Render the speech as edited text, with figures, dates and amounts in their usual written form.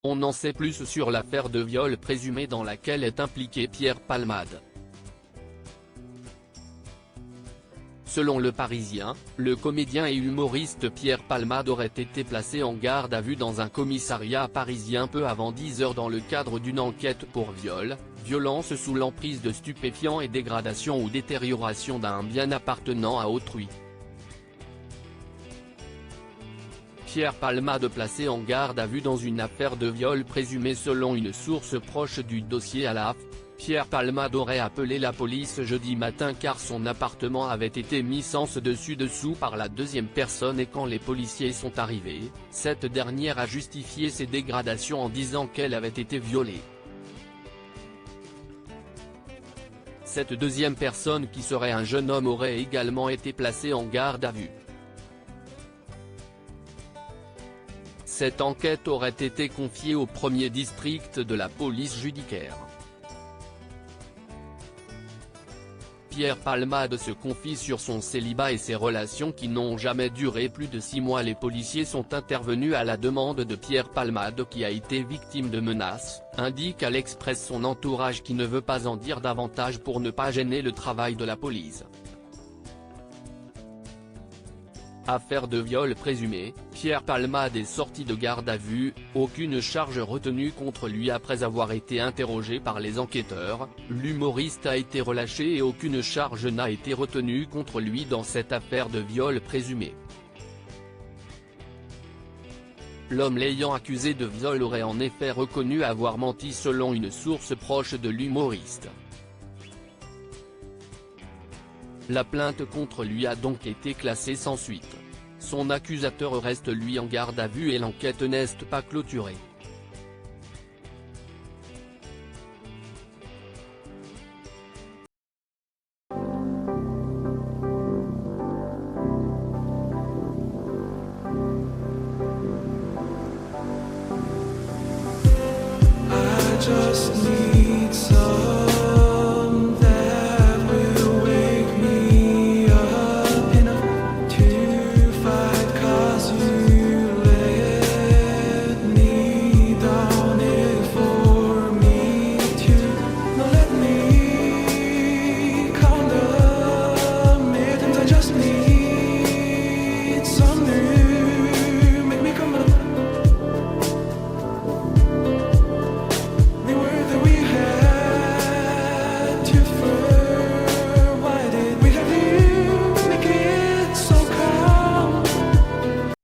On en sait plus sur l'affaire de viol présumé dans laquelle est impliqué Pierre Palmade. Selon Le Parisien, le comédien et humoriste Pierre Palmade aurait été placé en garde à vue dans un commissariat parisien peu avant 10 heures dans le cadre d'une enquête pour viol, violence sous l'emprise de stupéfiants et dégradation ou détérioration d'un bien appartenant à autrui. Pierre Palmade placé en garde à vue dans une affaire de viol présumé selon une source proche du dossier à l'AF. Pierre Palmade aurait appelé la police jeudi matin car son appartement avait été mis sens dessus-dessous par la deuxième personne et quand les policiers sont arrivés, cette dernière a justifié ses dégradations en disant qu'elle avait été violée. Cette deuxième personne qui serait un jeune homme aurait également été placée en garde à vue. Cette enquête aurait été confiée au premier district de la police judiciaire. Pierre Palmade se confie sur son célibat et ses relations qui n'ont jamais duré plus de 6 mois. Les policiers sont intervenus à la demande de Pierre Palmade qui a été victime de menaces, indique à l'Express son entourage qui ne veut pas en dire davantage pour ne pas gêner le travail de la police. Affaire de viol présumé, Pierre Palmade est sorti de garde à vue, aucune charge retenue contre lui après avoir été interrogé par les enquêteurs, l'humoriste a été relâché et aucune charge n'a été retenue contre lui dans cette affaire de viol présumé. L'homme l'ayant accusé de viol aurait en effet reconnu avoir menti selon une source proche de l'humoriste. La plainte contre lui a donc été classée sans suite. Son accusateur reste lui en garde à vue et l'enquête n'est pas clôturée. I just